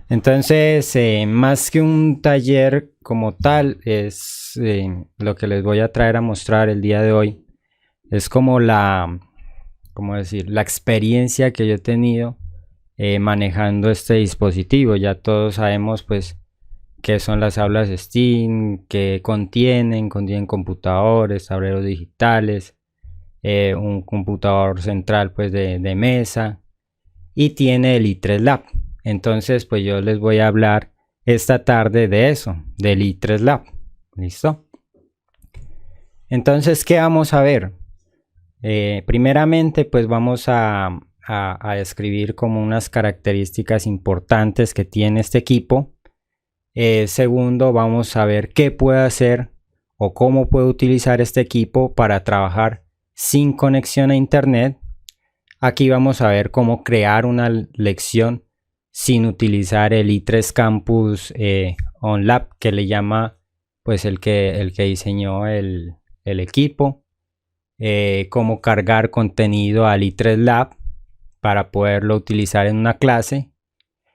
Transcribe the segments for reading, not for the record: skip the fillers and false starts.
Entonces, más que un taller como tal, es lo que les voy a traer a mostrar el día de hoy. Es como ¿cómo decir? La experiencia que yo he tenido manejando este dispositivo. Ya todos sabemos pues qué son las aulas STEAM, qué contienen computadores, tableros digitales, un computador central pues de mesa, y tiene el i3 Lab. Entonces pues yo les voy a hablar esta tarde de eso, del i3 Lab. ¿Listo? Entonces, ¿qué vamos a ver? Primeramente pues vamos a describir como unas características importantes que tiene este equipo. Segundo, vamos a ver qué puede hacer o cómo puede utilizar este equipo para trabajar sin conexión a internet. Aquí vamos a ver cómo crear una lección sin utilizar el i3 Campus OnLab, que le llama pues el que diseñó el equipo. Cómo cargar contenido al i3 Lab para poderlo utilizar en una clase,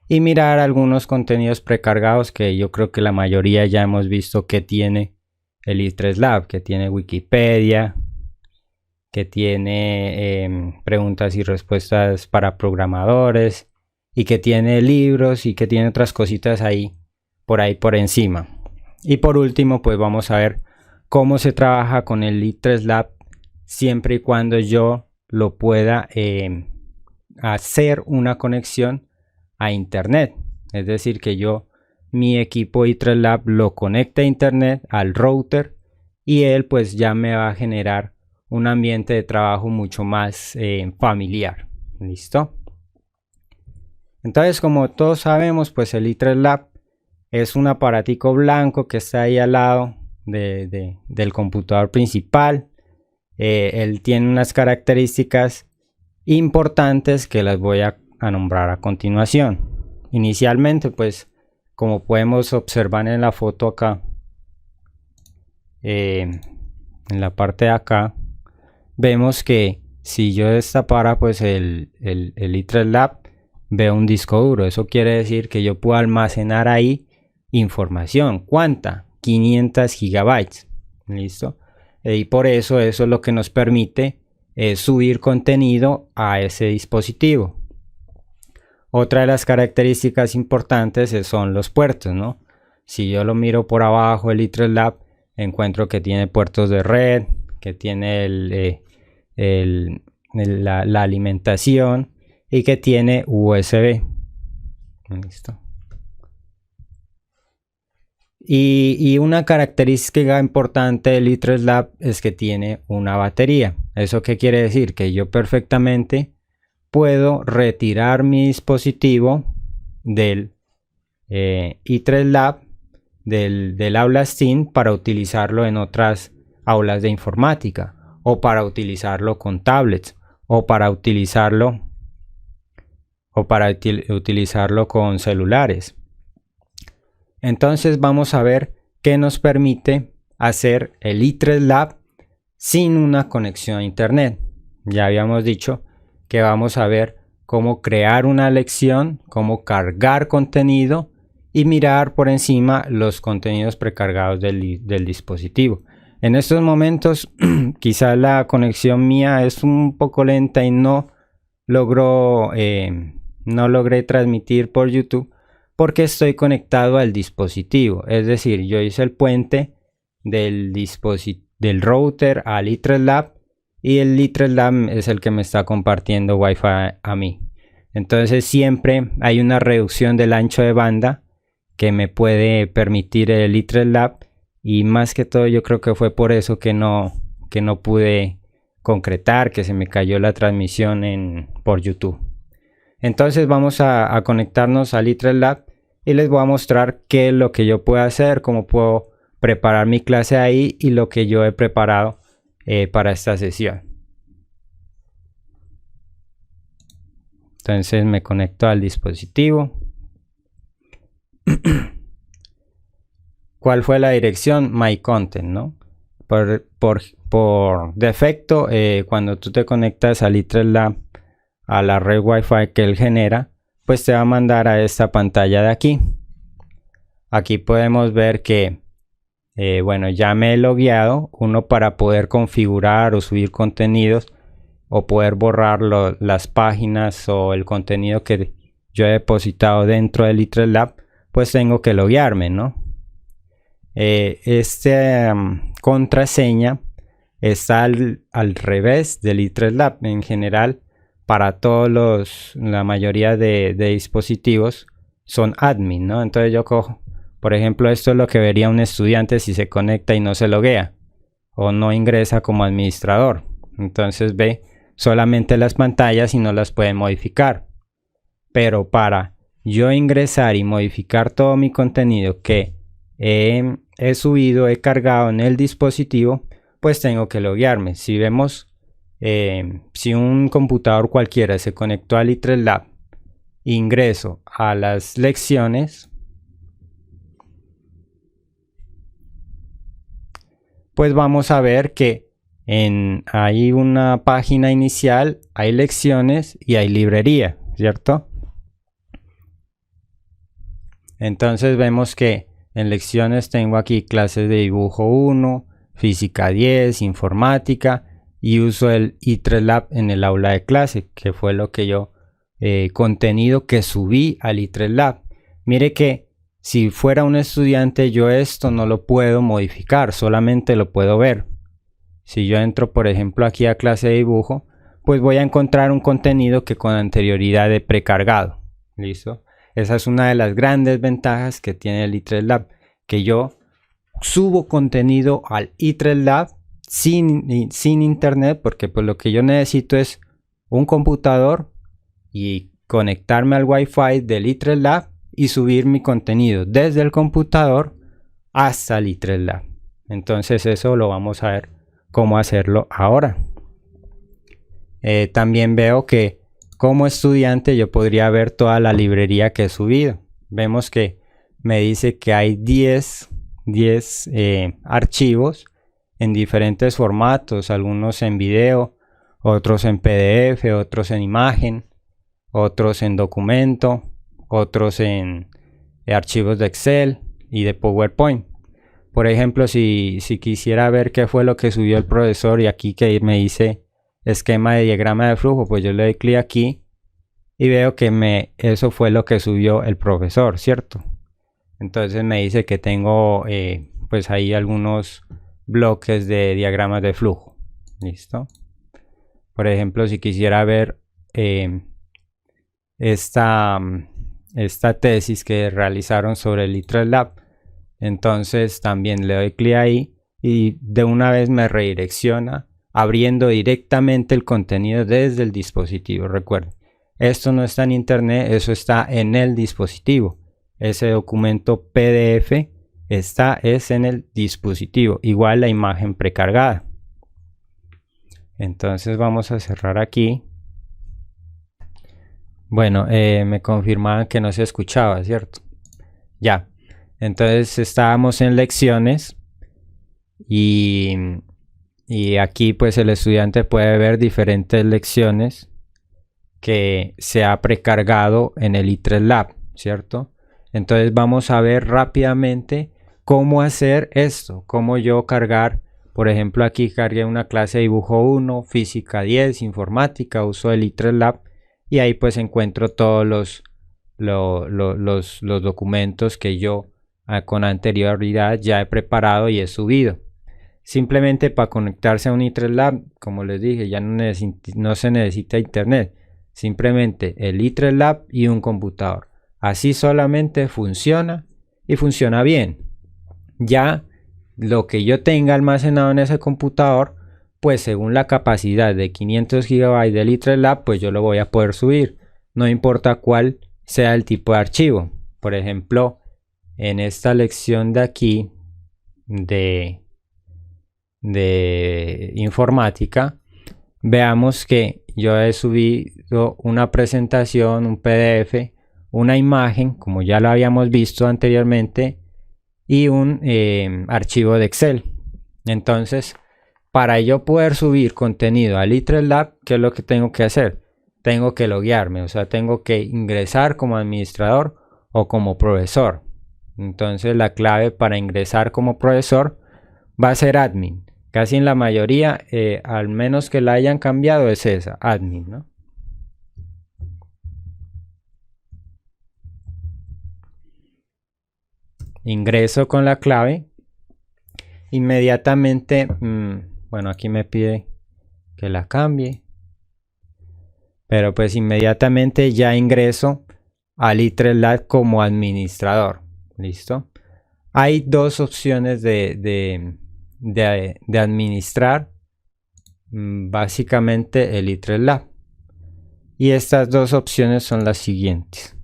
y mirar algunos contenidos precargados que yo creo que la mayoría ya hemos visto que tiene el i3 Lab, que tiene Wikipedia, que tiene preguntas y respuestas para programadores, y que tiene libros y que tiene otras cositas ahí por encima. Y por último pues vamos a ver cómo se trabaja con el i3 Lab siempre y cuando yo lo pueda hacer una conexión a internet. Es decir, que mi equipo i3 Lab lo conecte a internet, al router, y él pues ya me va a generar un ambiente de trabajo mucho más familiar. ¿Listo? Entonces, como todos sabemos, pues el i3 Lab es un aparatico blanco que está ahí al lado del computador principal. Él tiene unas características importantes que las voy a nombrar a continuación. Inicialmente pues, como podemos observar en la foto acá, en la parte de acá vemos que si yo destapara pues el i3 Lab, veo un disco duro. Eso quiere decir que yo puedo almacenar ahí información. ¿Cuánta? 500 gigabytes. ¿Listo? Y por eso es lo que nos permite subir contenido a ese dispositivo. Otra de las características importantes son los puertos, ¿no? Si yo lo miro por abajo, el i3 Lab, encuentro que tiene puertos de red, que tiene la alimentación, y que tiene USB. ¿Listo? Y una característica importante del i3 Lab es que tiene una batería. ¿Eso qué quiere decir? Que yo perfectamente puedo retirar mi dispositivo del i3 Lab, del aula STEAM, para utilizarlo en otras aulas de informática, o para utilizarlo con tablets, o para utilizarlo con celulares. Entonces vamos a ver qué nos permite hacer el i3 Lab sin una conexión a internet. Ya habíamos dicho que vamos a ver cómo crear una lección, cómo cargar contenido y mirar por encima los contenidos precargados del dispositivo. En estos momentos quizás la conexión mía es un poco lenta y no logré transmitir por YouTube, porque estoy conectado al dispositivo. Es decir, yo hice el puente del router al i3 Lab, y el i3 Lab es el que me está compartiendo Wi-Fi a mí. Entonces siempre hay una reducción del ancho de banda que me puede permitir el i3 Lab, y más que todo yo creo que fue por eso que no pude concretar, que se me cayó la transmisión por YouTube. Entonces vamos a conectarnos al i3 Lab y les voy a mostrar qué es lo que yo puedo hacer, cómo puedo preparar mi clase ahí y lo que yo he preparado para esta sesión. Entonces me conecto al dispositivo. ¿Cuál fue la dirección? My Content, ¿no? Por defecto, cuando tú te conectas al i3 Lab a la red Wi-Fi que él genera, pues te va a mandar a esta pantalla de aquí. Aquí podemos ver que bueno, ya me he logueado, uno para poder configurar o subir contenidos o poder borrar las páginas o el contenido que yo he depositado dentro del Lab, pues tengo que loguearme, ¿no? Contraseña está al revés del Lab en general. Para todos la mayoría de dispositivos son admin, ¿no? Entonces yo cojo, por ejemplo, esto es lo que vería un estudiante si se conecta y no se loguea o no ingresa como administrador. Entonces ve solamente las pantallas y no las puede modificar. Pero para yo ingresar y modificar todo mi contenido que he subido, he cargado en el dispositivo, pues tengo que loguearme. Si vemos, si un computador cualquiera se conectó al Lab, ingreso a las lecciones, pues vamos a ver que hay una página inicial, hay lecciones y hay librería, ¿cierto? Entonces vemos que en lecciones tengo aquí clases de dibujo 1, física 10, informática, y uso el Lab en el aula de clase, que fue lo que yo contenido que subí al Lab. Mire que si fuera un estudiante yo esto no lo puedo modificar, solamente lo puedo ver. Si yo entro por ejemplo aquí a clase de dibujo, pues voy a encontrar un contenido que con anterioridad he precargado. ¿Listo? Esa es una de las grandes ventajas que tiene el Lab, que yo subo contenido al Lab sin internet, porque pues lo que yo necesito es un computador y conectarme al Wi-Fi del Lab y subir mi contenido desde el computador hasta el Lab. Entonces eso lo vamos a ver cómo hacerlo ahora. También veo que como estudiante yo podría ver toda la librería que he subido. Vemos que me dice que hay 10 archivos en diferentes formatos, algunos en video, otros en PDF, otros en imagen, otros en documento, otros en archivos de Excel y de PowerPoint. Por ejemplo, si quisiera ver qué fue lo que subió el profesor y aquí que me dice esquema de diagrama de flujo, pues yo le doy clic aquí y veo que eso fue lo que subió el profesor, ¿cierto? Entonces me dice que tengo pues ahí algunos bloques de diagramas de flujo. ¿Listo? Por ejemplo, si quisiera ver esta tesis que realizaron sobre el Lab, entonces también le doy clic ahí y de una vez me redirecciona abriendo directamente el contenido desde el dispositivo. Recuerden, esto no está en internet, eso está en el dispositivo. Ese documento PDF es en el dispositivo, igual la imagen precargada. Entonces vamos a cerrar aquí. Bueno, me confirmaban que no se escuchaba, ¿cierto? Ya, entonces estábamos en lecciones y aquí pues el estudiante puede ver diferentes lecciones que se ha precargado en el Lab, ¿cierto? Entonces vamos a ver rápidamente cómo hacer esto, cómo yo cargar, por ejemplo aquí cargué una clase de dibujo 1, física 10, informática, uso el Lab y ahí pues encuentro todos los documentos que yo con anterioridad ya he preparado y he subido. Simplemente para conectarse a un Lab, como les dije, ya no se necesita internet, simplemente el Lab y un computador. Así solamente funciona y funciona bien. Ya lo que yo tenga almacenado en ese computador, pues según la capacidad de 500 GB del Lab, pues yo lo voy a poder subir. No importa cuál sea el tipo de archivo. Por ejemplo, en esta lección de aquí de informática, veamos que yo he subido una presentación, un PDF, una imagen, como ya lo habíamos visto anteriormente, y un archivo de Excel. Entonces, para yo poder subir contenido al Lab, ¿qué es lo que tengo que hacer? tengo que loguearme, o sea, tengo que ingresar como administrador o como profesor. Entonces la clave para ingresar como profesor va a ser admin. Casi en la mayoría, al menos que la hayan cambiado, es esa, admin, ¿no? Ingreso con la clave. Inmediatamente, bueno, aquí me pide que la cambie. Pero pues inmediatamente ya ingreso al i3Lab como administrador. ¿Listo? Hay dos opciones de administrar básicamente el i3Lab. Y estas dos opciones son las siguientes.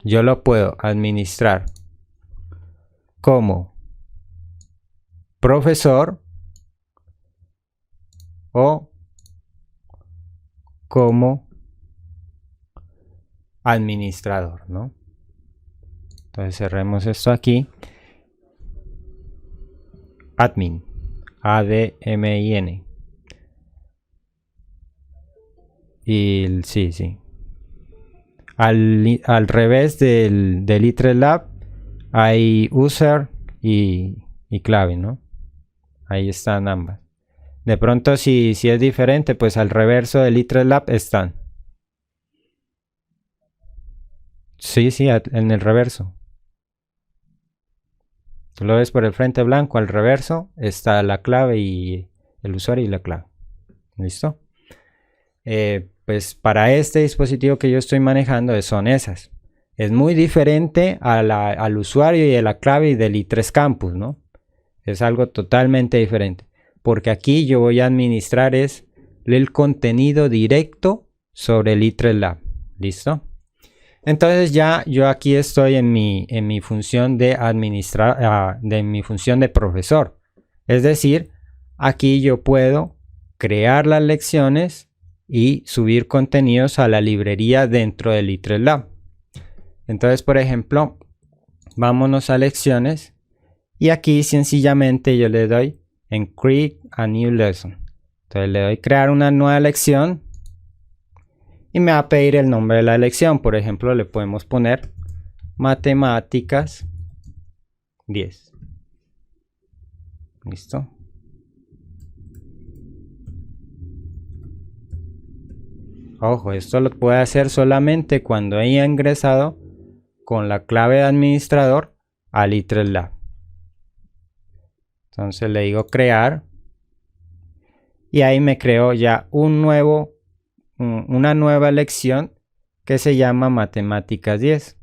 Yo lo puedo administrar como profesor o como administrador, ¿no? Entonces cerremos esto aquí. Admin, A-D-M-I-N. Y sí. Al revés del i3Lab hay user y clave, ¿no? Ahí están ambas. De pronto si es diferente, pues al reverso del i3Lab están. Sí, en el reverso. Tú lo ves por el frente blanco, al reverso está la clave y el usuario y la clave. ¿Listo? Pues para este dispositivo que yo estoy manejando son esas. Es muy diferente al usuario y a la clave del i3 Campus, ¿no? Es algo totalmente diferente. Porque aquí yo voy a administrar el contenido directo sobre el i3Lab. ¿Listo? Entonces ya yo aquí estoy en mi función de administrar, de mi función de profesor. Es decir, aquí yo puedo crear las lecciones y subir contenidos a la librería dentro del i3Lab. Entonces, por ejemplo, vámonos a lecciones y aquí sencillamente yo le doy en Create a New Lesson. Entonces le doy crear una nueva lección y me va a pedir el nombre de la lección. Por ejemplo, le podemos poner Matemáticas 10. ¿Listo? Ojo, esto lo puede hacer solamente cuando haya ingresado con la clave de administrador al i3Lab. Entonces le digo crear y ahí me creo ya una nueva lección que se llama Matemáticas 10.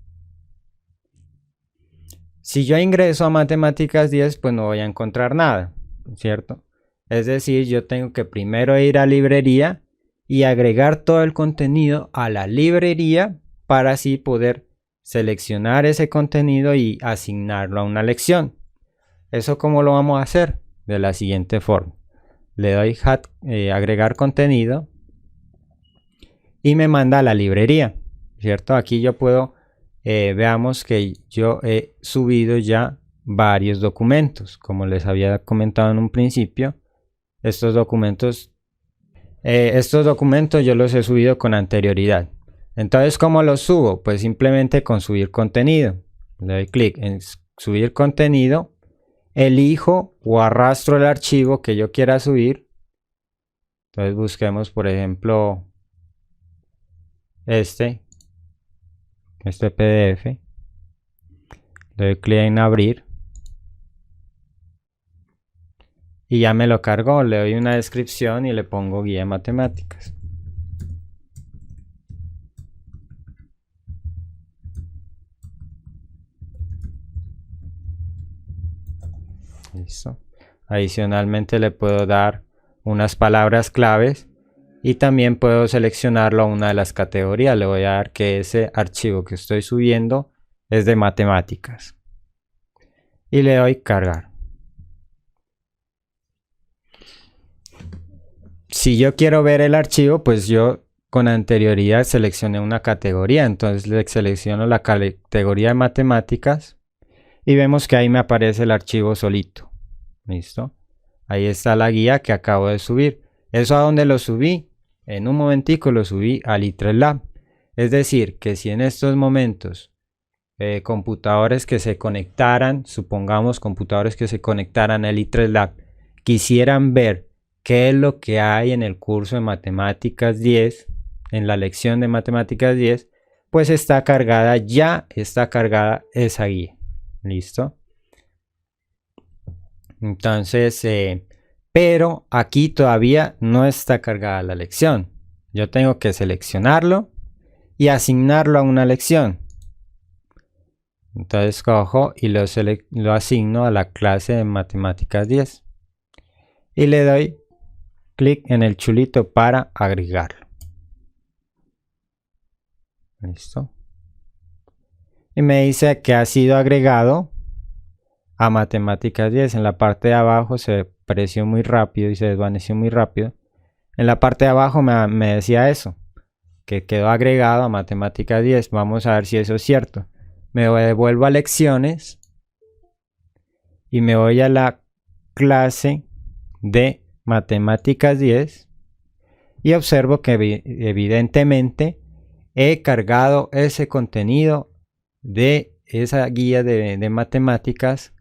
Si yo ingreso a Matemáticas 10, pues no voy a encontrar nada, ¿cierto? Es decir, yo tengo que primero ir a librería y agregar todo el contenido a la librería para así poder seleccionar ese contenido y asignarlo a una lección. ¿Eso cómo lo vamos a hacer? De la siguiente forma. Le doy agregar contenido y me manda a la librería, ¿cierto? Aquí yo puedo, veamos que yo he subido ya varios documentos, como les había comentado en un principio. Estos documentos yo los he subido con anterioridad. Entonces, ¿cómo los subo? Pues simplemente con subir contenido. Le doy clic en subir contenido, elijo o arrastro el archivo que yo quiera subir. Entonces busquemos, por ejemplo, este PDF. Le doy clic en abrir y ya me lo cargó. Le doy una descripción y le pongo guía de matemáticas. Listo. Adicionalmente le puedo dar unas palabras claves y también puedo seleccionarlo a una de las categorías. Le voy a dar que ese archivo que estoy subiendo es de matemáticas y le doy cargar. Si yo quiero ver el archivo, pues yo con anterioridad seleccioné una categoría, entonces le selecciono la categoría de matemáticas y vemos que ahí me aparece el archivo solito. ¿Listo? Ahí está la guía que acabo de subir. ¿Eso a dónde lo subí? En un momentico lo subí al i3Lab. Es decir, que si en estos momentos computadores que se conectaran, supongamos computadores que se conectaran al i3Lab, quisieran ver qué es lo que hay en el curso de Matemáticas 10, en la lección de Matemáticas 10, pues está cargada, ya está cargada esa guía. ¿Listo? Entonces, pero aquí todavía no está cargada la lección. Yo tengo que seleccionarlo y asignarlo a una lección. Entonces cojo y lo asigno a la clase de Matemáticas 10. Y le doy clic en el chulito para agregarlo. Listo. Y me dice que ha sido agregado a Matemáticas 10. En la parte de abajo se apareció muy rápido y se desvaneció muy rápido. En la parte de abajo me decía eso, que quedó agregado a Matemáticas 10. Vamos a ver si eso es cierto. Me devuelvo a lecciones y me voy a la clase de Matemáticas 10 y observo que evidentemente he cargado ese contenido de esa guía de matemáticas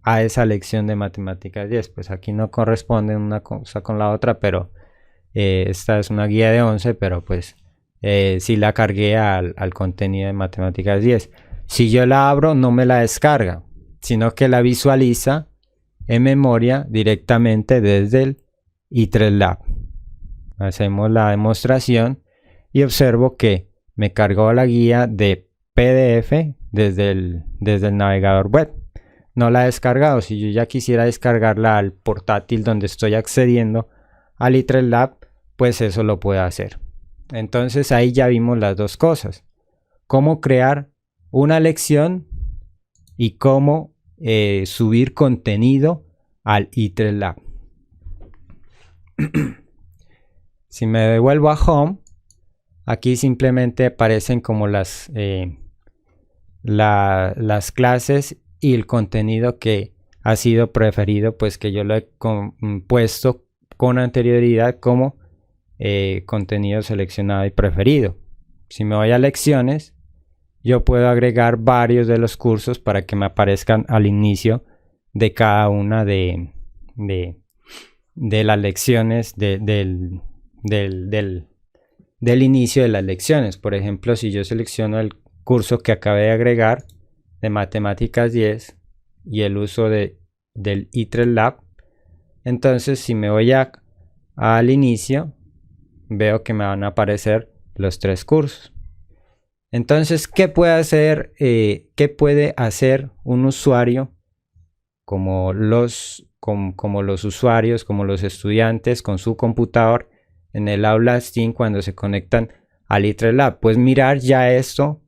a esa lección de Matemáticas 10. Pues aquí no corresponde una cosa con la otra, pero esta es una guía de 11, pero pues sí la cargué al contenido de Matemáticas 10. Si yo la abro, no me la descarga, sino que la visualiza en memoria directamente desde el i3Lab. Hacemos la demostración y observo que me cargó la guía de PDF desde el navegador web. No la he descargado. Si yo ya quisiera descargarla al portátil donde estoy accediendo al i3Lab, pues eso lo puedo hacer. Entonces ahí ya vimos las dos cosas: cómo crear una lección y cómo subir contenido al i3Lab. Si me devuelvo a Home, aquí simplemente aparecen como las clases y el contenido que ha sido preferido, pues que yo lo he puesto con anterioridad como contenido seleccionado y preferido. Si me voy a lecciones, yo puedo agregar varios de los cursos para que me aparezcan al inicio de cada una de las lecciones del inicio de las lecciones. Por ejemplo, si yo selecciono el curso que acabé de agregar de Matemáticas 10 y el uso del i3Lab, entonces si me voy al inicio, veo que me van a aparecer los tres cursos. Entonces, ¿qué puede hacer un usuario como los usuarios, como los estudiantes con su computador en el aula STEAM cuando se conectan al i3Lab? Pues mirar ya esto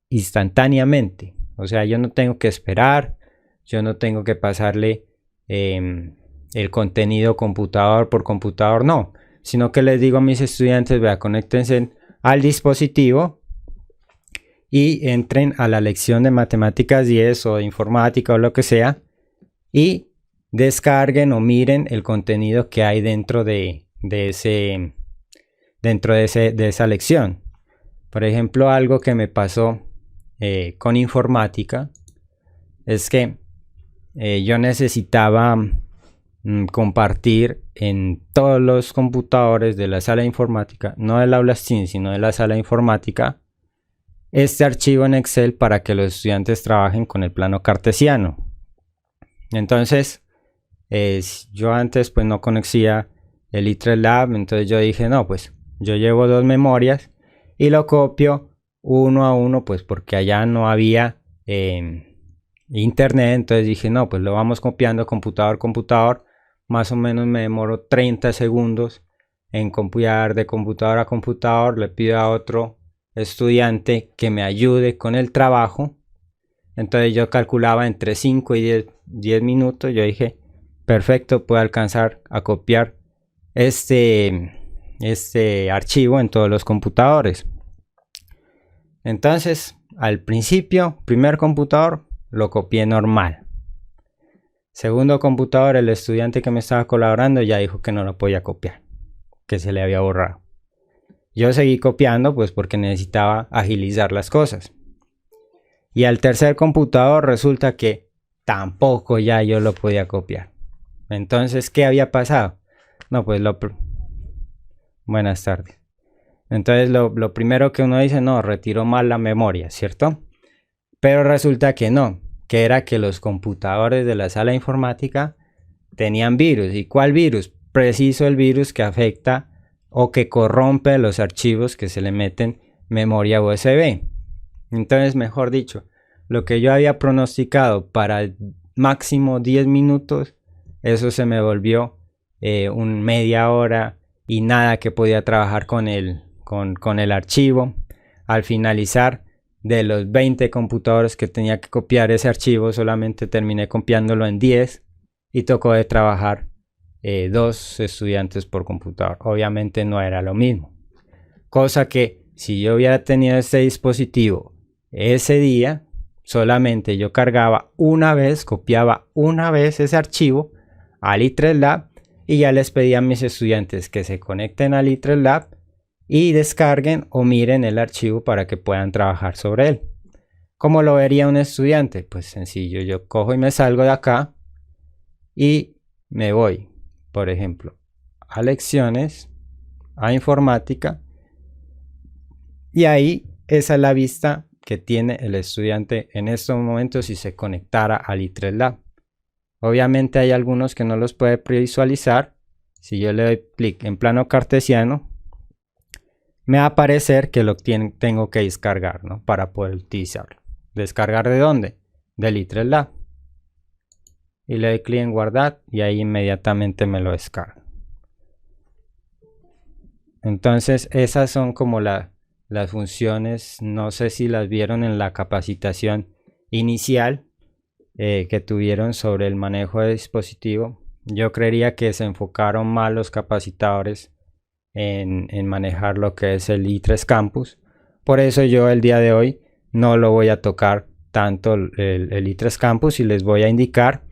instantáneamente. O sea, yo no tengo que esperar, yo no tengo que pasarle el contenido computador por computador, no, sino que les digo a mis estudiantes: vea, conéctense al dispositivo y entren a la lección de Matemáticas 10 o de informática o lo que sea y descarguen o miren el contenido que hay dentro de esa lección. Por ejemplo, algo que me pasó con informática es que yo necesitaba compartir en todos los computadores de la sala de informática, no del aula STEAM, sino de la sala de informática, este archivo en Excel para que los estudiantes trabajen con el plano cartesiano. Entonces, yo antes pues no conocía el i3Lab, entonces yo dije: no, pues yo llevo dos memorias y lo copio uno a uno, pues porque allá no había internet. Entonces dije: no, pues lo vamos copiando computador a computador. Más o menos me demoro 30 segundos en copiar de computador a computador. Le pido a otro estudiante que me ayude con el trabajo. Entonces yo calculaba entre 5 y 10 minutos. Yo dije: perfecto, puedo alcanzar a copiar este archivo en todos los computadores. Entonces, al principio, primer computador, lo copié normal. Segundo computador, el estudiante que me estaba colaborando ya dijo que no lo podía copiar, que se le había borrado. Yo seguí copiando pues porque necesitaba agilizar las cosas. Y al tercer computador resulta que tampoco ya yo lo podía copiar. Entonces, ¿qué había pasado? No, pues buenas tardes. Entonces lo primero que uno dice, no, retiró mal la memoria, ¿cierto? Pero resulta que no, que era que los computadores de la sala de informática tenían virus. ¿Y cuál virus? Preciso el virus que afecta o que corrompe los archivos que se le meten memoria USB. Entonces, mejor dicho, lo que yo había pronosticado para máximo 10 minutos, eso se me volvió media hora y nada que podía trabajar con el archivo. Al finalizar, de los 20 computadores que tenía que copiar ese archivo, solamente terminé copiándolo en 10 y tocó de trabajar 2 estudiantes por computador. Obviamente no era lo mismo. Cosa que si yo hubiera tenido este dispositivo ese día, solamente yo cargaba una vez, copiaba una vez ese archivo al i3 Lab y ya les pedía a mis estudiantes que se conecten al i3 Lab y descarguen o miren el archivo para que puedan trabajar sobre él. ¿Cómo lo vería un estudiante? Pues sencillo, yo cojo y me salgo de acá y me voy, por ejemplo, a lecciones, a informática, y ahí esa es la vista que tiene el estudiante en estos momentos si se conectara al i3 Lab. Obviamente hay algunos que no los puede previsualizar. Si yo le doy clic en plano cartesiano, me va a aparecer que lo tengo que descargar, ¿no? Para poder utilizarlo. ¿Descargar de dónde? Del i3 Lab. Y le doy clic en guardar y ahí inmediatamente me lo descarga. Entonces esas son como las funciones, no sé si las vieron en la capacitación inicial que tuvieron sobre el manejo de dispositivo. Yo creería que se enfocaron mal los capacitadores en manejar lo que es el i3 Campus. Por eso yo el día de hoy no lo voy a tocar tanto el i3 Campus y les voy a indicar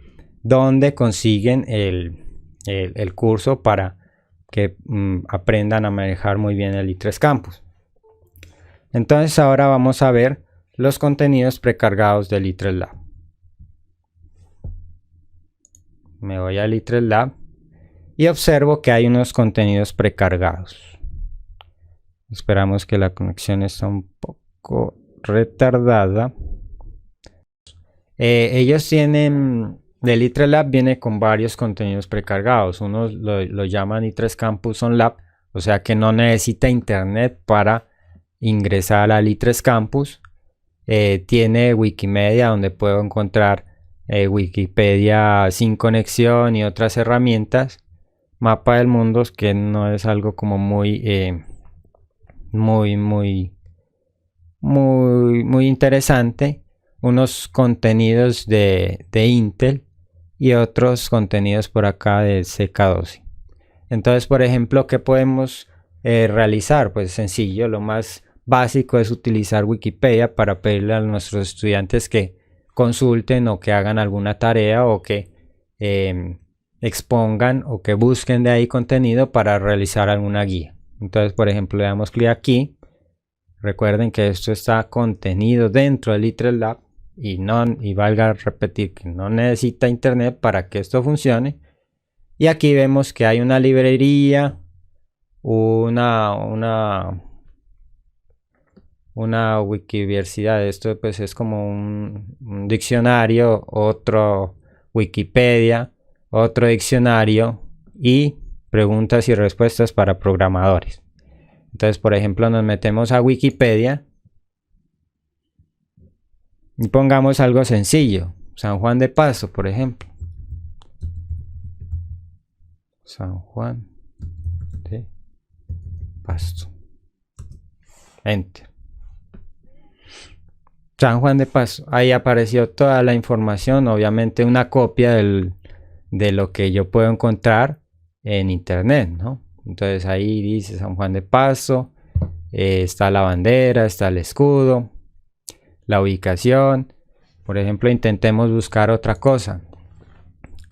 dónde consiguen el curso para que aprendan a manejar muy bien el i3 Campus. Entonces ahora vamos a ver los contenidos precargados del i3 Lab. Me voy al i3 Lab y observo que hay unos contenidos precargados. Esperamos que la conexión está un poco retardada. Ellos tienen, del i3 Lab viene con varios contenidos precargados. Unos lo llaman i3 Campus on Lab, o sea que no necesita internet para ingresar al i3 Campus. Tiene Wikimedia, donde puedo encontrar Wikipedia sin conexión y otras herramientas. Mapa del mundo, que no es algo como muy interesante. Unos contenidos de Intel y otros contenidos por acá de CK12. Entonces, por ejemplo, ¿qué podemos realizar? Pues sencillo, lo más básico es utilizar Wikipedia para pedirle a nuestros estudiantes que consulten o que hagan alguna tarea o que expongan o que busquen de ahí contenido para realizar alguna guía. Entonces, por ejemplo, le damos clic aquí. Recuerden que esto está contenido dentro del i3 Lab y valga repetir que no necesita internet para que esto funcione. Y aquí vemos que hay una librería, una Wikiversidad. Esto pues es como un diccionario, otro Wikipedia, otro diccionario y preguntas y respuestas para programadores. Entonces, por ejemplo, nos metemos a Wikipedia y pongamos algo sencillo, San Juan de Pasto, por ejemplo. San Juan de Pasto. Enter. San Juan de Pasto. Ahí apareció toda la información, obviamente una copia de lo que yo puedo encontrar en internet, ¿no? Entonces ahí dice San Juan de Pasto, está la bandera, está el escudo, la ubicación. Por ejemplo, intentemos buscar otra cosa.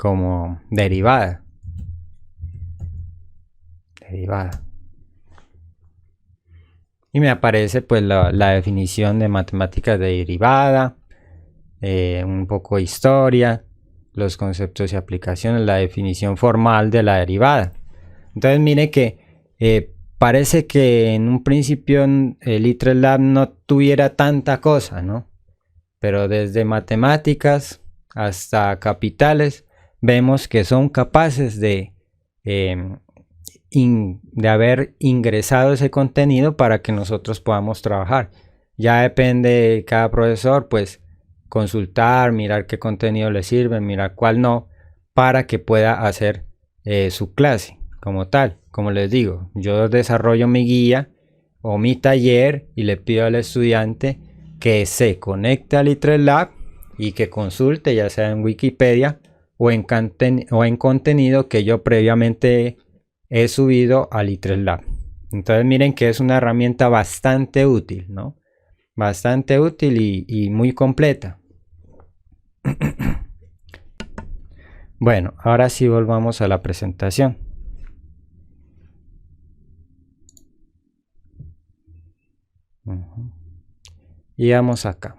como derivada. Y me aparece pues la definición de matemáticas de derivada, un poco de historia, los conceptos y aplicaciones, la definición formal de la derivada. Entonces mire que parece que en un principio el ITRES-Lab no tuviera tanta cosa, ¿no? Pero desde matemáticas hasta capitales vemos que son capaces de haber ingresado ese contenido para que nosotros podamos trabajar. Ya depende de cada profesor, pues consultar, mirar qué contenido le sirve, mirar cuál no, para que pueda hacer su clase como tal. Como les digo, yo desarrollo mi guía o mi taller y le pido al estudiante que se conecte al ITRES-Lab y que consulte, ya sea en Wikipedia o en contenido que yo previamente he subido al ITRES-Lab. Entonces miren que es una herramienta bastante útil, ¿no? Bastante útil y muy completa. Bueno, ahora sí volvamos a la presentación. Y vamos acá.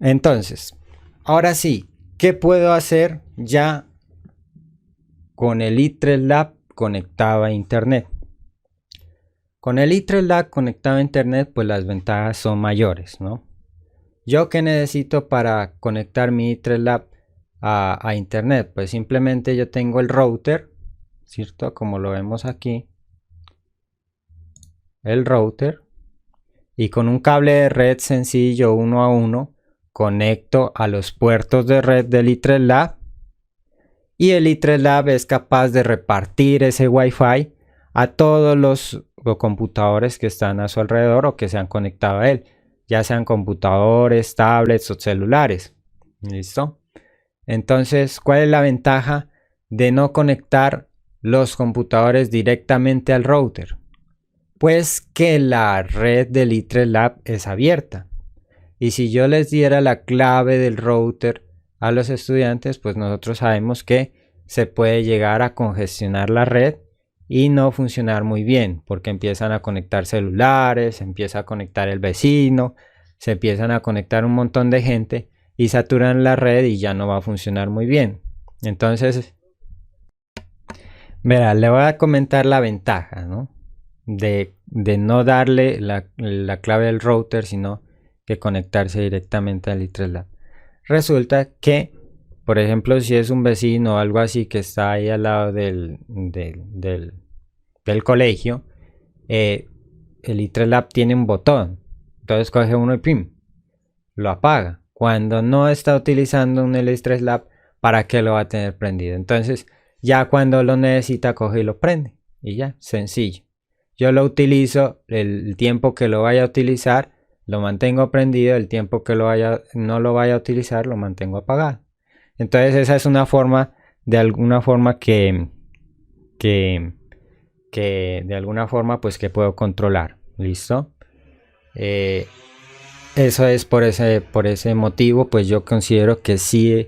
Entonces, ahora sí, ¿qué puedo hacer ya con el ITRES-Lab conectado a internet? Con el ITRES-Lab conectado a internet, pues las ventajas son mayores, ¿no? ¿Yo qué necesito para conectar mi ITRES-Lab a internet? Pues simplemente yo tengo el router, ¿cierto? Como lo vemos aquí. El router. Y con un cable de red sencillo 1 a 1 conecto a los puertos de red del ITRES-Lab. Y el ITRES-Lab es capaz de repartir ese Wi-Fi a todos los computadores que están a su alrededor o que se han conectado a él, ya sean computadores, tablets o celulares. ¿Listo? Entonces, ¿cuál es la ventaja de no conectar los computadores directamente al router? Pues que la red del ITRES-Lab es abierta. Y si yo les diera la clave del router a los estudiantes, pues nosotros sabemos que se puede llegar a congestionar la red y no funcionar muy bien, porque empiezan a conectar celulares, se empieza a conectar el vecino, se empiezan a conectar un montón de gente y saturan la red y ya no va a funcionar muy bien. Entonces, verá, le voy a comentar la ventaja, ¿no? de no darle la clave del router, sino que conectarse directamente al ITRES-Lab. Resulta que, por ejemplo, si es un vecino o algo así que está ahí al lado del colegio, el ITRES-Lab tiene un botón. Entonces coge uno y ¡pim!, lo apaga. Cuando no está utilizando un ITRES-Lab, ¿para qué lo va a tener prendido? Entonces, ya cuando lo necesita, coge y lo prende. Y ya, sencillo. Yo lo utilizo el tiempo que lo vaya a utilizar, lo mantengo prendido, el tiempo que no lo vaya a utilizar, lo mantengo apagado. Entonces esa es una forma, de alguna forma que de alguna forma pues que puedo controlar. ¿Listo? Eso es por ese motivo, pues yo considero que sí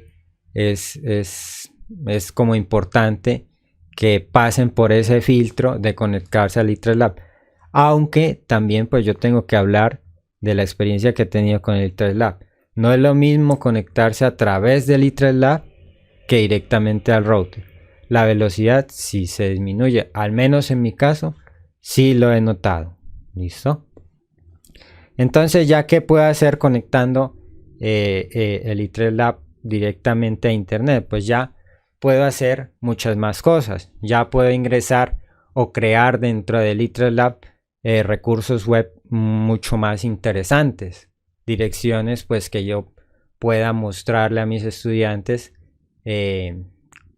es como importante que pasen por ese filtro de conectarse al ITRES-Lab. Aunque también pues yo tengo que hablar de la experiencia que he tenido con el ITRES-Lab. No es lo mismo conectarse a través del ITRES-Lab que directamente al router. La velocidad sí se disminuye, al menos en mi caso sí lo he notado. ¿Listo? Entonces, ya que puedo hacer conectando el ITRES-Lab directamente a internet, pues ya puedo hacer muchas más cosas. Ya puedo ingresar o crear dentro del ITRES-Lab recursos web mucho más interesantes, direcciones pues que yo pueda mostrarle a mis estudiantes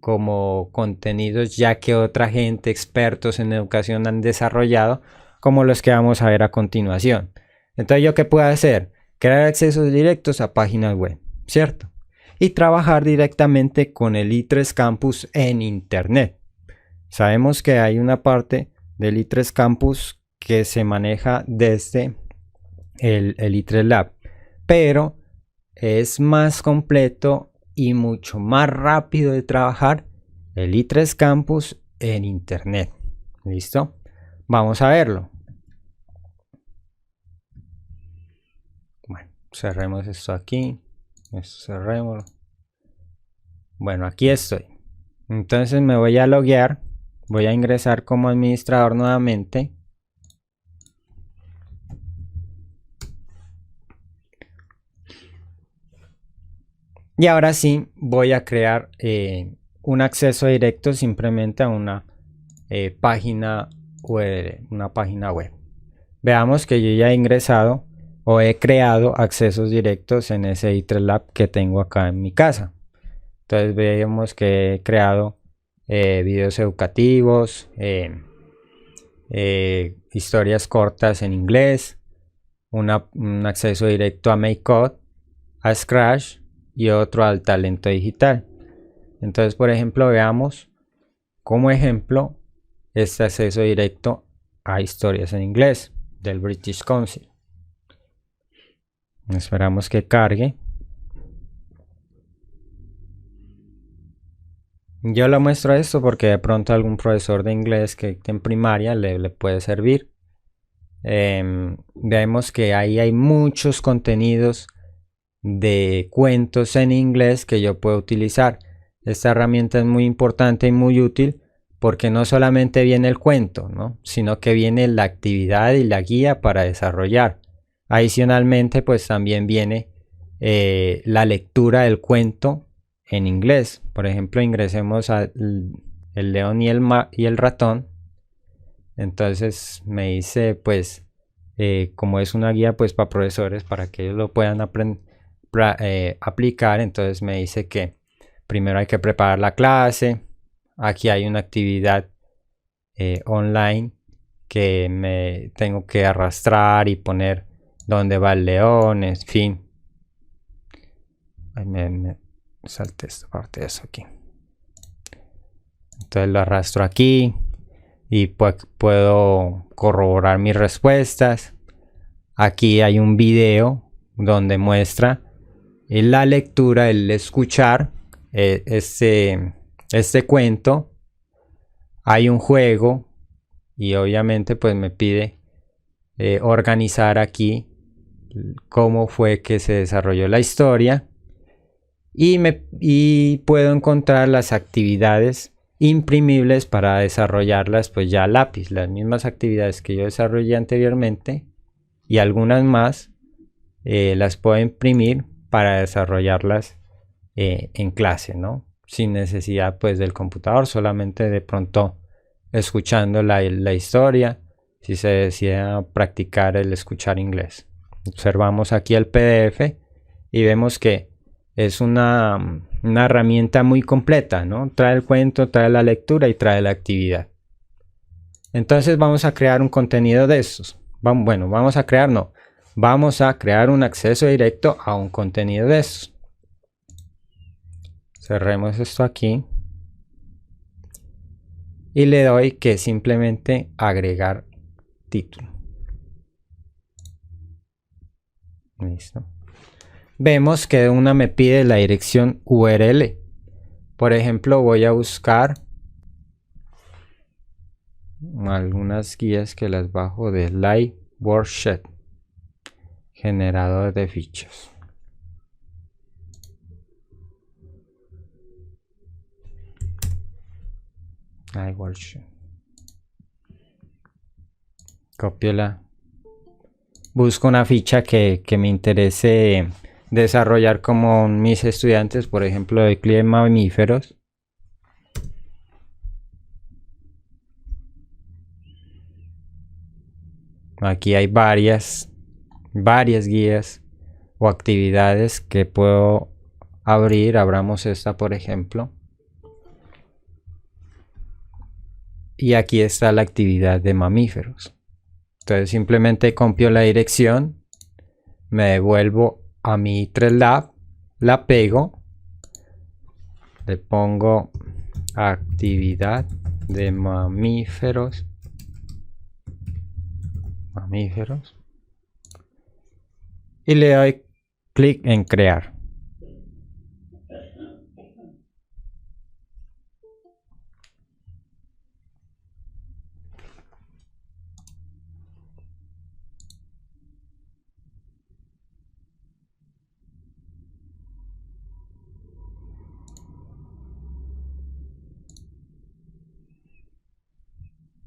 como contenidos ya que otra gente, expertos en educación, han desarrollado, como los que vamos a ver a continuación. Entonces, ¿yo qué puedo hacer? Crear accesos directos a páginas web, ¿cierto? Y trabajar directamente con el ITRES Campus en internet. Sabemos que hay una parte del ITRES Campus que se maneja desde el ITRES-Lab, pero es más completo y mucho más rápido de trabajar el i3 Campus en internet. ¿Listo? Vamos a verlo. Bueno, cerremos esto aquí. Esto cerremos. Bueno, aquí estoy. Entonces me voy a loguear. Voy a ingresar como administrador nuevamente. Y ahora sí voy a crear un acceso directo simplemente a una página web. Veamos que yo ya he ingresado o he creado accesos directos en ese i3 Lab que tengo acá en mi casa. Entonces vemos que he creado videos educativos, historias cortas en inglés, un acceso directo a MakeCode, a Scratch y otro al talento digital. Entonces, por ejemplo, veamos como ejemplo este acceso directo a historias en inglés del British Council. Esperamos que cargue. Yo lo muestro esto porque de pronto algún profesor de inglés que en primaria le puede servir. Vemos que ahí hay muchos contenidos de cuentos en inglés que yo puedo utilizar. Esta herramienta es muy importante y muy útil porque no solamente viene el cuento, ¿no? Sino que viene la actividad y la guía para desarrollar. Adicionalmente, pues también viene la lectura del cuento en inglés. Por ejemplo, ingresemos a El león y el ratón. Entonces me dice, pues, como es una guía pues para profesores, para que ellos lo puedan aplicar. Entonces me dice que primero hay que preparar la clase. Aquí hay una actividad online que me tengo que arrastrar y poner dónde va el león, en fin. Ay, me salté esta parte de eso aquí. Entonces lo arrastro aquí y pues puedo corroborar mis respuestas. Aquí hay un video donde muestra la lectura, el escuchar este cuento. Hay un juego y obviamente pues me pide organizar aquí cómo fue que se desarrolló la historia y puedo encontrar las actividades imprimibles para desarrollarlas pues ya a lápiz, las mismas actividades que yo desarrollé anteriormente y algunas más las puedo imprimir para desarrollarlas en clase, ¿no? Sin necesidad pues del computador, solamente de pronto escuchando la historia, si se decide practicar el escuchar inglés. Observamos aquí el PDF y vemos que es una herramienta muy completa, ¿no? Trae el cuento, trae la lectura y trae la actividad. Entonces vamos a crear un contenido de estos. Vamos a crear un acceso directo a un contenido de estos. Cerremos esto aquí. Y le doy que simplemente agregar título. Listo. Vemos que una me pide la dirección URL. Por ejemplo, voy a buscar algunas guías que las bajo de Live Worksheet, generador de fichas. Live Worksheet. Cópiala. Busco una ficha que me interese desarrollar como mis estudiantes, por ejemplo, de clima mamíferos. Aquí hay varias guías o actividades que puedo abrir. Abramos esta, por ejemplo. Y aquí está la actividad de mamíferos. Entonces simplemente copio la dirección, me devuelvo a mi i3 Lab, la pego, le pongo actividad de mamíferos y le doy clic en crear.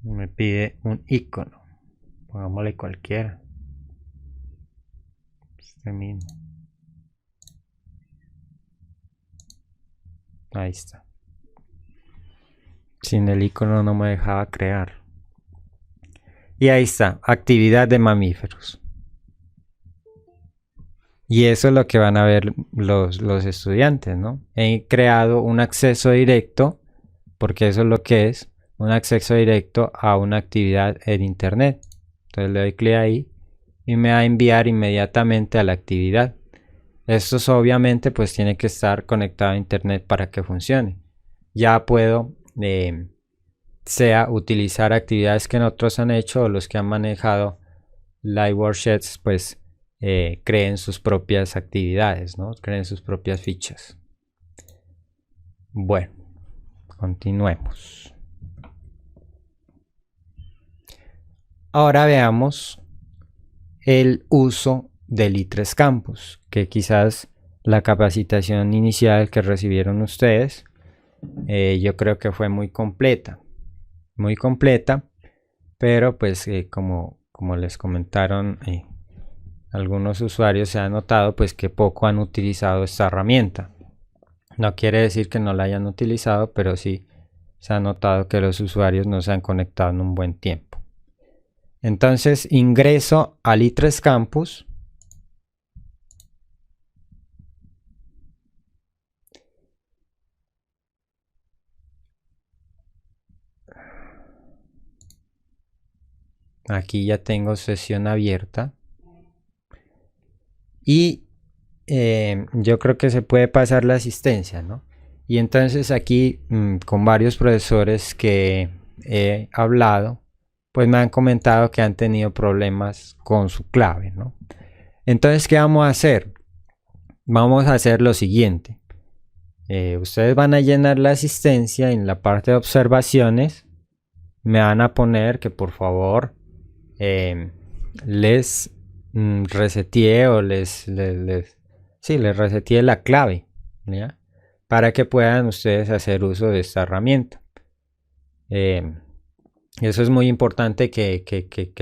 Me pide un icono, pongámosle cualquiera, este mismo, ahí está. Sin el icono no me dejaba crear. Y ahí está, actividad de mamíferos. Y eso es lo que van a ver los estudiantes, ¿no? He creado un acceso directo, porque eso es lo que es, un acceso directo a una actividad en internet. Entonces le doy clic ahí y me va a enviar inmediatamente a la actividad. Esto es, obviamente pues tiene que estar conectado a internet para que funcione. Ya puedo sea utilizar actividades que otros han hecho o los que han manejado Live Worksheets pues creen sus propias actividades, ¿no? Creen sus propias fichas. Bueno, continuemos. Ahora veamos el uso del I3 Campus, que quizás la capacitación inicial que recibieron ustedes, yo creo que fue muy completa, pero pues como les comentaron algunos usuarios, se ha notado pues que poco han utilizado esta herramienta. No quiere decir que no la hayan utilizado, pero sí se ha notado que los usuarios no se han conectado en un buen tiempo. Entonces ingreso al I3 Campus. Aquí ya tengo sesión abierta. Y yo creo que se puede pasar la asistencia, ¿no? Y entonces aquí con varios profesores que he hablado, pues me han comentado que han tenido problemas con su clave, ¿no? Entonces, ¿qué vamos a hacer? Vamos a hacer lo siguiente. Ustedes van a llenar la asistencia en la parte de observaciones. Me van a poner que por favor les reseteé o les reseteé la clave, ¿ya? Para que puedan ustedes hacer uso de esta herramienta. Eso es muy importante que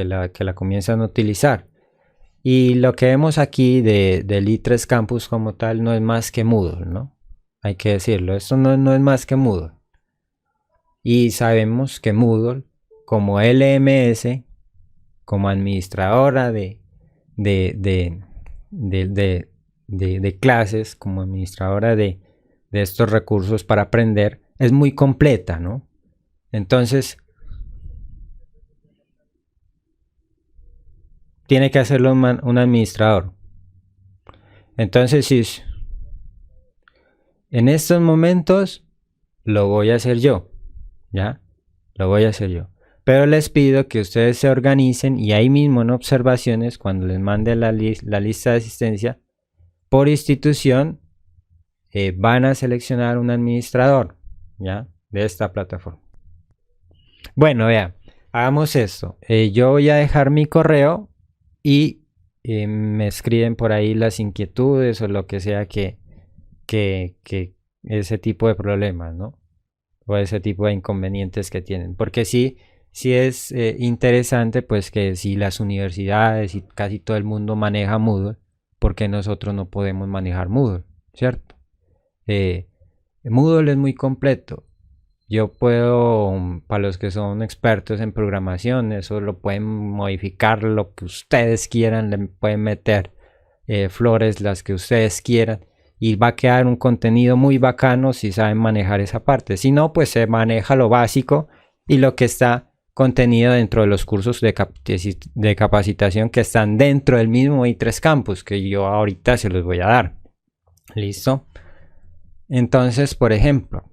la comiencen a utilizar. Y lo que vemos aquí del I3 Campus como tal no es más que Moodle, ¿no? Hay que decirlo, esto no es más que Moodle. Y sabemos que Moodle, como LMS, como administradora de clases, como administradora de estos recursos para aprender, es muy completa, ¿no? Entonces, tiene que hacerlo un administrador. Entonces, si en estos momentos lo voy a hacer yo, ¿ya? Lo voy a hacer yo. Pero les pido que ustedes se organicen y ahí mismo en observaciones, cuando les mande la lista de asistencia, por institución, van a seleccionar un administrador, ¿ya? De esta plataforma. Bueno, vean, hagamos esto. Yo voy a dejar mi correo y me escriben por ahí las inquietudes o lo que sea que ese tipo de problemas, ¿no? O ese tipo de inconvenientes que tienen. Porque sí es interesante pues que si las universidades y casi todo el mundo maneja Moodle, porque nosotros no podemos manejar Moodle, ¿cierto? Moodle es muy completo. Yo puedo, para los que son expertos en programación, eso lo pueden modificar lo que ustedes quieran, le pueden meter flores las que ustedes quieran y va a quedar un contenido muy bacano si saben manejar esa parte. Si no, pues se maneja lo básico y lo que está contenido dentro de los cursos de capacitación que están dentro del mismo I3 Campus que yo ahorita se los voy a dar. ¿Listo? Entonces, por ejemplo,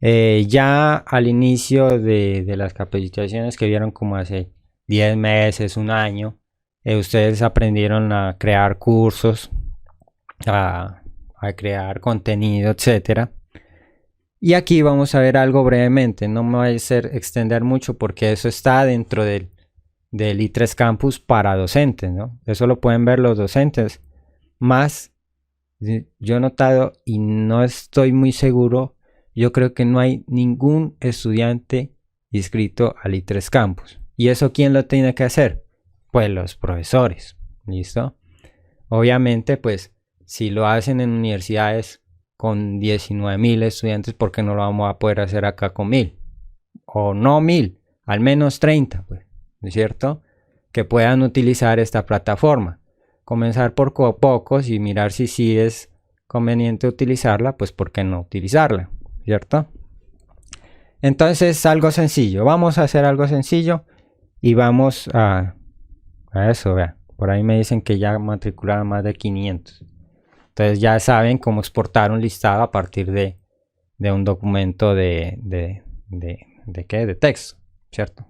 ya al inicio de las capacitaciones que vieron como hace 10 meses, un año, ustedes aprendieron a crear cursos a crear contenido, etcétera. Y aquí vamos a ver algo brevemente, no me voy a hacer extender mucho porque eso está dentro del i3 Campus para docentes, ¿no? Eso lo pueden ver los docentes. Más, yo he notado y no estoy muy seguro, yo creo que no hay ningún estudiante inscrito al i3 Campus. ¿Y eso quién lo tiene que hacer? Pues los profesores, ¿listo? Obviamente, pues, si lo hacen en universidades con 19.000 estudiantes, ¿por qué no lo vamos a poder hacer acá con 1.000? O no 1.000, al menos 30, pues, ¿no es cierto? Que puedan utilizar esta plataforma. Comenzar por pocos y mirar si sí es conveniente utilizarla, pues, ¿por qué no utilizarla? ¿Cierto? Entonces, algo sencillo. Vamos a hacer algo sencillo y vamos a eso, vean. Por ahí me dicen que ya matricularon más de 500. Entonces ya saben cómo exportar un listado a partir de un documento de texto, ¿cierto?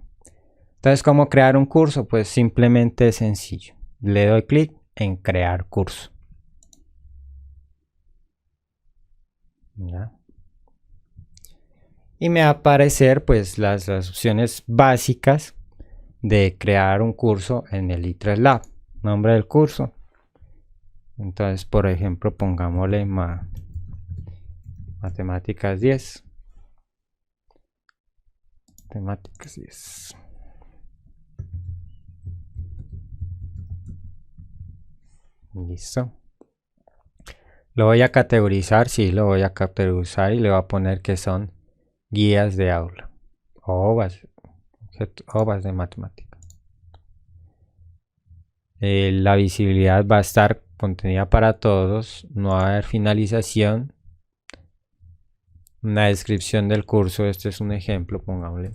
Entonces, ¿cómo crear un curso? Pues simplemente es sencillo. Le doy clic en crear curso. ¿Ya? Y me va a aparecer pues las opciones básicas de crear un curso en el i3 Lab. Nombre del curso. Entonces, por ejemplo, pongámosle matemáticas 10. Matemáticas 10. Listo. Lo voy a categorizar, sí, lo voy a categorizar y le voy a poner que son guías de aula o OVAs de matemática. La visibilidad va a estar contenida para todos, no va a haber finalización. Una descripción del curso, este es un ejemplo, pongámosle,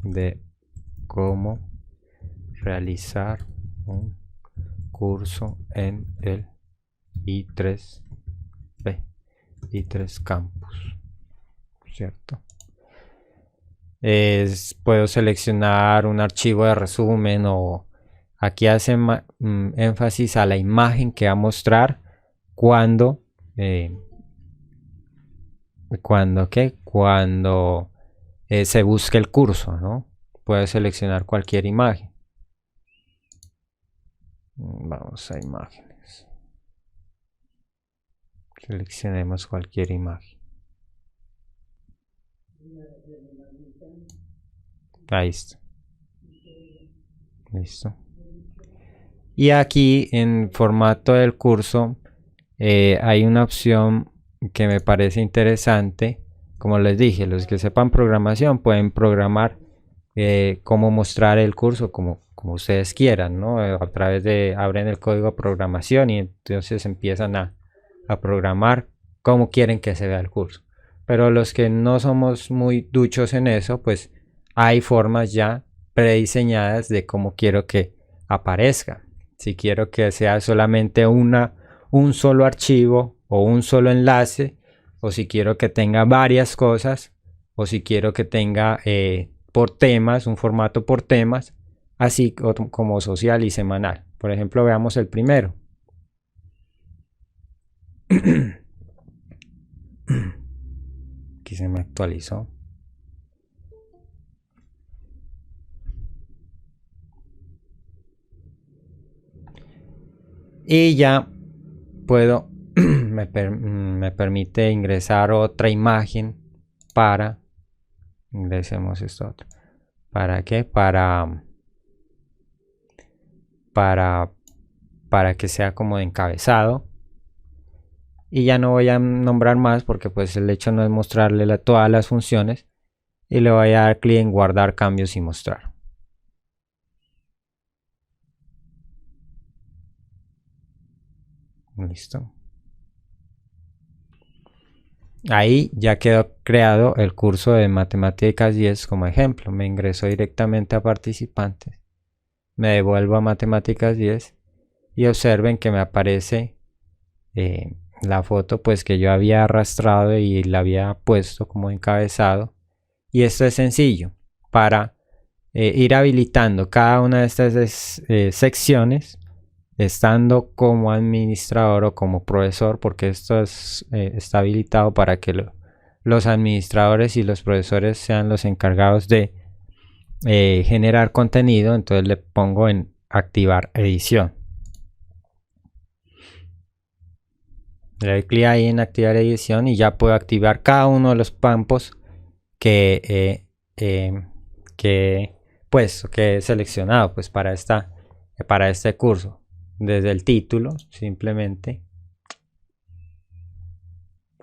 de cómo realizar un curso en el i3B, i3 Campus, ¿cierto? Puedo seleccionar un archivo de resumen o aquí hace énfasis a la imagen que va a mostrar cuando se busque el curso, ¿no? Puedo seleccionar cualquier imagen. Vamos a imágenes. Seleccionemos cualquier imagen. Ahí está. Listo. Y aquí en formato del curso hay una opción que me parece interesante. Como les dije, los que sepan programación pueden programar cómo mostrar el curso como ustedes quieran, ¿no? A través de abren el código de programación y entonces empiezan a programar cómo quieren que se vea el curso. Pero los que no somos muy duchos en eso, pues hay formas ya prediseñadas de cómo quiero que aparezca. Si quiero que sea solamente un solo archivo o un solo enlace, o si quiero que tenga varias cosas, o si quiero que tenga por temas, un formato por temas, así como social y semanal. Por ejemplo, veamos el primero. Aquí se me actualizó. Y ya puedo, me permite ingresar otra imagen para, ingresemos esto otro. ¿Para qué? Para que sea como de encabezado. Y ya no voy a nombrar más porque pues el hecho no es mostrarle todas las funciones. Y le voy a dar clic en guardar cambios y mostrar. Listo. Ahí ya quedó creado el curso de Matemáticas 10 como ejemplo. Me ingreso directamente a participantes. Me devuelvo a Matemáticas 10 y observen que me aparece la foto pues que yo había arrastrado y la había puesto como encabezado. Y esto es sencillo para ir habilitando cada una de estas secciones estando como administrador o como profesor, porque esto está habilitado para que los administradores y los profesores sean los encargados de generar contenido. Entonces le pongo en activar edición. Le doy clic ahí en activar edición y ya puedo activar cada uno de los campos que he seleccionado pues para este curso. Desde el título, simplemente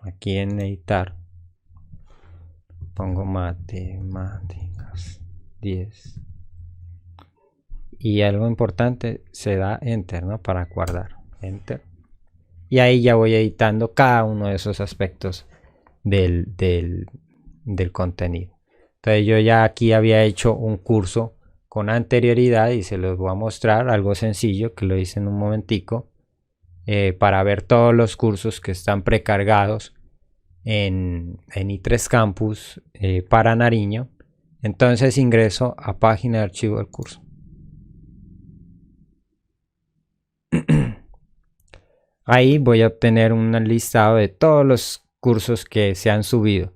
aquí en editar pongo matemáticas 10 y algo importante, se da enter, ¿no? Para guardar, enter, y ahí ya voy editando cada uno de esos aspectos del contenido. Entonces yo ya aquí había hecho un curso con anterioridad y se los voy a mostrar, algo sencillo que lo hice en un momentico, para ver todos los cursos que están precargados en i3 Campus para Nariño. Entonces ingreso a página de archivo del curso. Ahí voy a obtener un listado de todos los cursos que se han subido,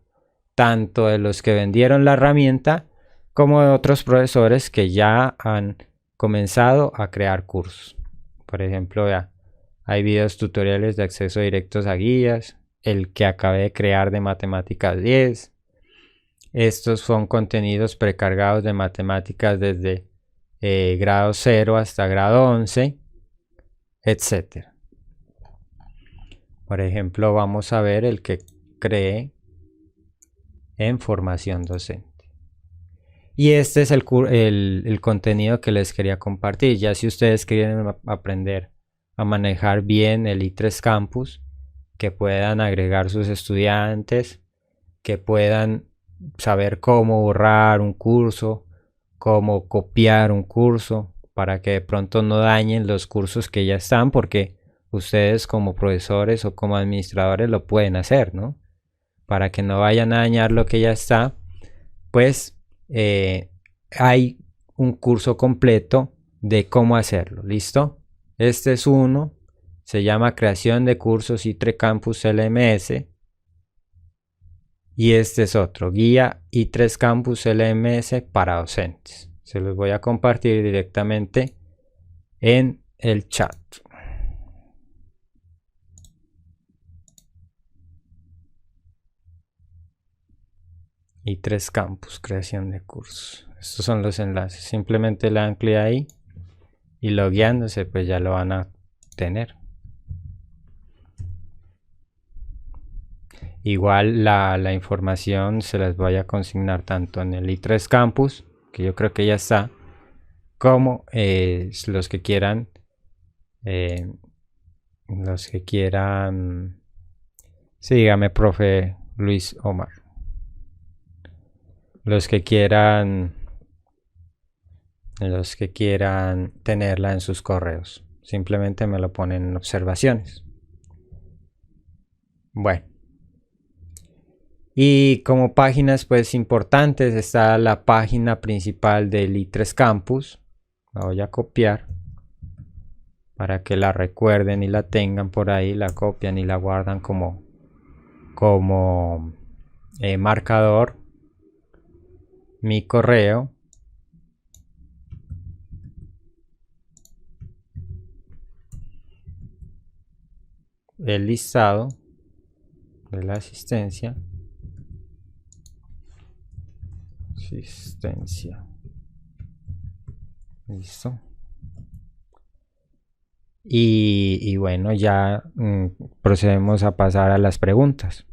tanto de los que vendieron la herramienta como de otros profesores que ya han comenzado a crear cursos. Por ejemplo, vea, hay videos tutoriales de acceso directos a guías, el que acabé de crear de matemáticas 10. Estos son contenidos precargados de matemáticas desde grado 0 hasta grado 11, etc. Por ejemplo, vamos a ver el que creé en formación docente. Y este es el contenido que les quería compartir. Ya si ustedes quieren aprender a manejar bien el i3 Campus, que puedan agregar sus estudiantes, que puedan saber cómo borrar un curso, cómo copiar un curso, para que de pronto no dañen los cursos que ya están, porque ustedes como profesores o como administradores lo pueden hacer, ¿no? Para que no vayan a dañar lo que ya está, pues hay un curso completo de cómo hacerlo. ¿Listo? Este es uno, se llama creación de cursos i3 Campus LMS, y este es otro, guía i3 Campus LMS para docentes. Se los voy a compartir directamente en el chat. i3 Campus, creación de cursos. Estos son los enlaces. Simplemente le dan clic ahí y logueándose pues ya lo van a tener. Igual la información se las voy a consignar tanto en el i3 Campus, que yo creo que ya está, como los que quieran, sí, dígame, profe Luis Omar, los que quieran tenerla en sus correos, simplemente me lo ponen en observaciones. Bueno, y como páginas pues importantes está la página principal del i3 Campus. La voy a copiar para que la recuerden y la tengan por ahí, la copian y la guardan como marcador. Mi correo, el listado de la asistencia, listo. Y bueno, ya procedemos a pasar a las preguntas.